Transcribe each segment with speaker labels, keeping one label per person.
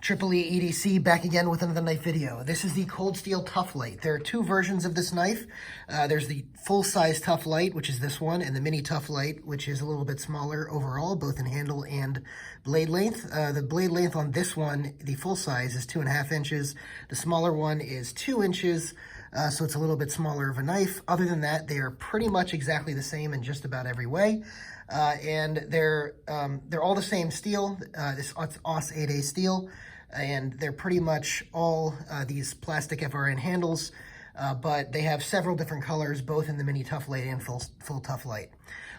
Speaker 1: Triple E EDC back again with another knife video. This is the Cold Steel Tuff Lite. There are two versions of this knife. There's the full-size Tuff Lite, which is this one, and the mini Tuff Lite, which is a little bit smaller overall, both in handle and blade length. The blade length on this one, the full size, is 2.5 inches. The smaller one is 2 inches, so it's a little bit smaller of a knife. Other than that, they are pretty much exactly the same in just about every way. And they're all the same steel. This AUS 8A steel, and they're pretty much all these plastic FRN handles, but they have several different colors, both in the mini Tuff Lite and full Tuff Lite.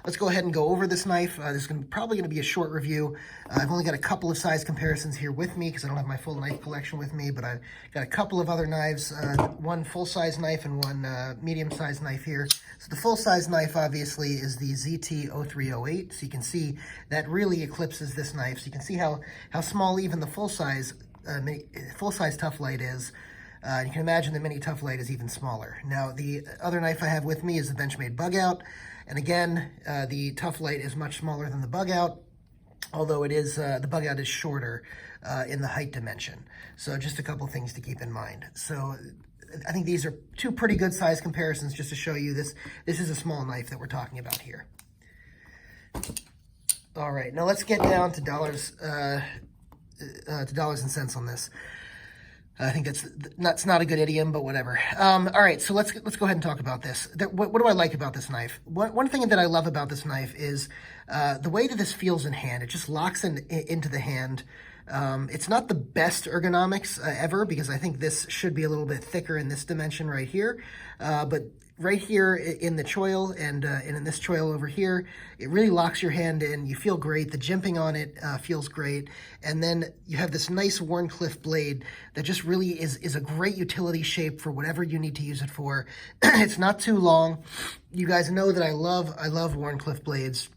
Speaker 1: Let's go ahead and go over this knife. This is probably going to be a short review. I've only got a couple of size comparisons here with me because I don't have my full knife collection with me, but I've got a couple of other knives, one full-size knife and one medium-sized knife here. So the full-size knife, obviously, is the ZT-0308. So you can see that really eclipses this knife. So you can see how small even the full-size Tuff Lite is. You can imagine the mini Tuff Lite is even smaller. Now, the other knife I have with me is the Benchmade Bugout. And again, the Tuff Lite is much smaller than the Bugout, although it is the Bugout is shorter in the height dimension. So just a couple things to keep in mind. So I think these are two pretty good size comparisons just to show you this is a small knife that we're talking about here. All right, now let's get down to dollars and cents on this. I think that's not a good idiom, but whatever. All right, so let's go ahead and talk about this. What do I like about this knife? One thing that I love about this knife is the way that this feels in hand. It just locks into the hand. It's not the best ergonomics ever, because I think this should be a little bit thicker in this dimension right here. But right here in the choil and in this choil over here, it really locks your hand in. You feel great. The jimping on it feels great. And then you have this nice Wharncliffe blade that just really is a great utility shape for whatever you need to use it for. It's not too long. You guys know that I love Wharncliffe blades,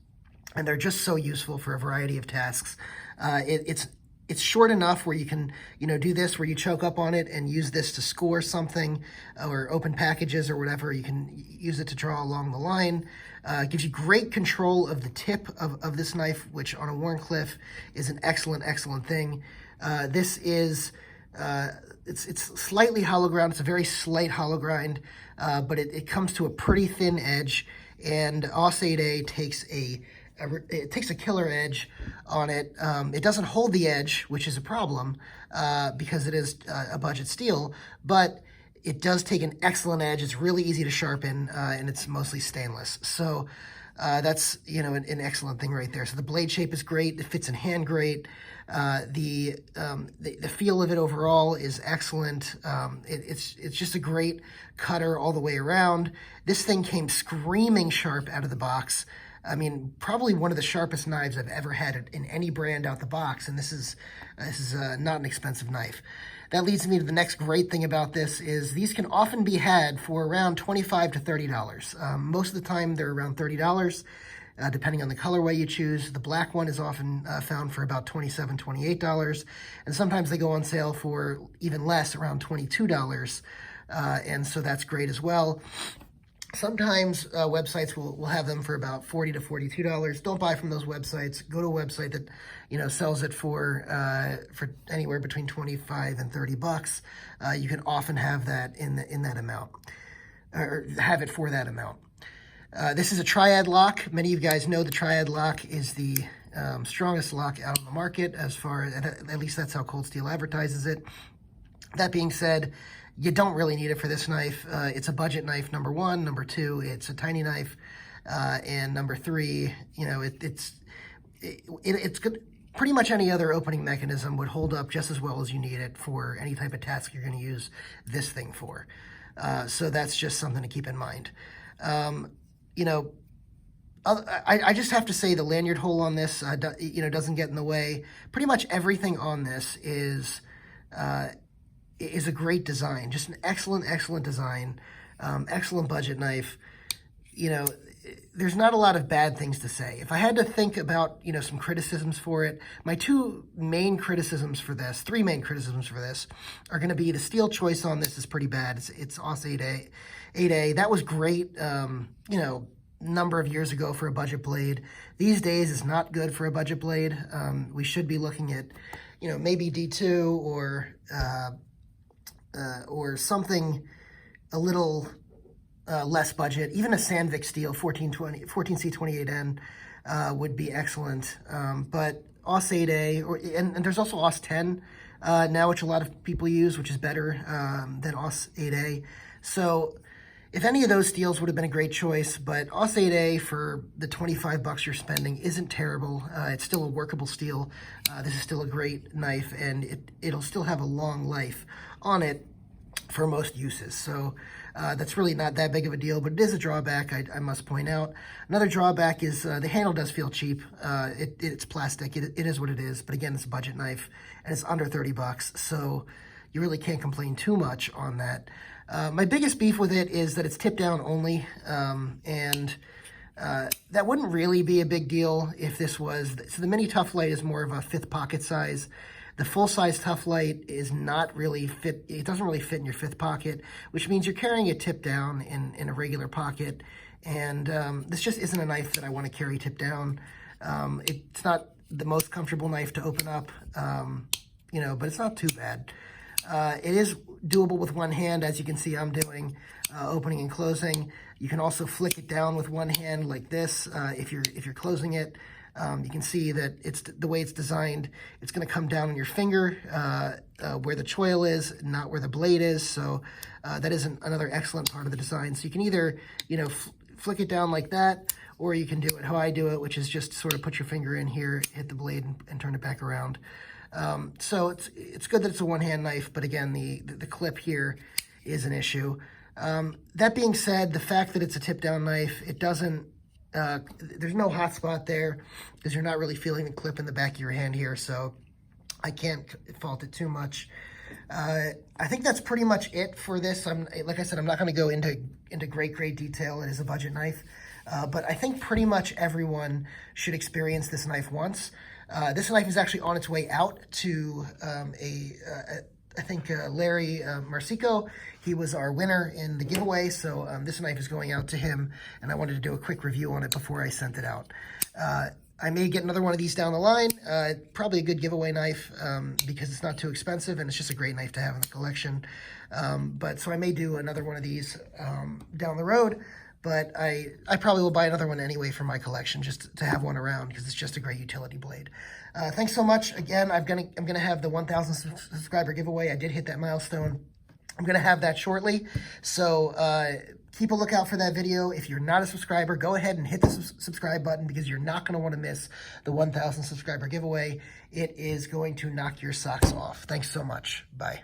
Speaker 1: and they're just so useful for a variety of tasks. It's short enough where you can, do this where you choke up on it and use this to score something or open packages or whatever. You can use it to draw along the line. It gives you great control of the tip of this knife, which on a Wharncliffe is an excellent, excellent thing. This is, it's slightly hollow ground. It's a very slight hollow grind, but it comes to a pretty thin edge, and AUS 8A takes a killer edge on it. It doesn't hold the edge, which is a problem because it is a budget steel, but it does take an excellent edge. It's really easy to sharpen, and it's mostly stainless. So that's, an excellent thing right there. So the blade shape is great. It fits in hand great. The feel of it overall is excellent. It's just a great cutter all the way around. This thing came screaming sharp out of the box. I mean, probably one of the sharpest knives I've ever had in any brand out the box, and this is not an expensive knife. That leads me to the next great thing about this is these can often be had for around $25 to $30. Most of the time they're around $30, depending on the colorway you choose. The black one is often found for about $27, $28, and sometimes they go on sale for even less, around $22, and so that's great as well. Sometimes websites will have them for about $40 to $42. Don't buy from those websites. Go to a website that sells it for anywhere between $25 and $30. You can often have that in that amount, or have it for that amount. This is a triad lock. Many of you guys know the triad lock is the strongest lock out on the market, as far as, at least that's how Cold Steel advertises it. That being said, you don't really need it for this knife. It's a budget knife, number one. Number two, it's a tiny knife. And number three, it's good. Pretty much any other opening mechanism would hold up just as well as you need it for any type of task you're going to use this thing for. So that's just something to keep in mind. I just have to say the lanyard hole on this, doesn't get in the way. Pretty much everything on this is a great design, just an excellent, excellent design, excellent budget knife. There's not a lot of bad things to say. If I had to think about, some criticisms for it, my three main criticisms for this are going to be the steel choice on this is pretty bad. It's AUS 8A. That was great, number of years ago for a budget blade. These days is not good for a budget blade. We should be looking at, you know, maybe D2 or something a little less budget. Even a Sandvik steel 14C28N would be excellent. But AUS 8A, and there's also AUS 10 now, which a lot of people use, which is better than AUS 8A. So if any of those steels would have been a great choice, but AUS 8A for the $25 you're spending isn't terrible. It's still a workable steel. This is still a great knife, and it'll still have a long life on it for most uses. So that's really not that big of a deal, but it is a drawback, I must point out. Another drawback is the handle does feel cheap. It's plastic. It is what it is, but again, it's a budget knife, and it's under $30, so you really can't complain too much on that. My biggest beef with it is that it's tip down only, and that wouldn't really be a big deal if this was, so the mini Tuff Lite is more of a 5th pocket size. The full-size Tuff Lite is not really fit, it doesn't really fit in your 5th pocket, which means you're carrying it tip down in a regular pocket, and this just isn't a knife that I want to carry tip down. It's not the most comfortable knife to open up, you know, but it's not too bad. It is doable with one hand, as you can see I'm doing, opening and closing. You can also flick it down with one hand like this if you're closing it. You can see that it's the way it's designed. It's going to come down on your finger where the choil is, not where the blade is. So that is another excellent part of the design. So you can either, you know, flick it down like that, or you can do it how I do it, which is just sort of put your finger in here, hit the blade, and turn it back around. So it's good that it's a one-hand knife, but again, the clip here is an issue. That being said, the fact that it's a tip-down knife, it doesn't, there's no hot spot there because you're not really feeling the clip in the back of your hand here, so I can't fault it too much. I think that's pretty much it for this. Like I said, I'm not going to go into great detail. It is a budget knife, but I think pretty much everyone should experience this knife once. This knife is actually on its way out to I think Larry Marsico. He was our winner in the giveaway, so this knife is going out to him, and I wanted to do a quick review on it before I sent it out. I may get another one of these down the line. Probably a good giveaway knife because it's not too expensive, and it's just a great knife to have in the collection. So I may do another one of these down the road, but I probably will buy another one anyway for my collection just to have one around because it's just a great utility blade. Thanks so much. Again, I'm gonna have the 1,000 subscriber giveaway. I did hit that milestone. I'm gonna have that shortly, so keep a lookout for that video. If you're not a subscriber, go ahead and hit the subscribe button because you're not gonna want to miss the 1,000 subscriber giveaway. It is going to knock your socks off. Thanks so much. Bye.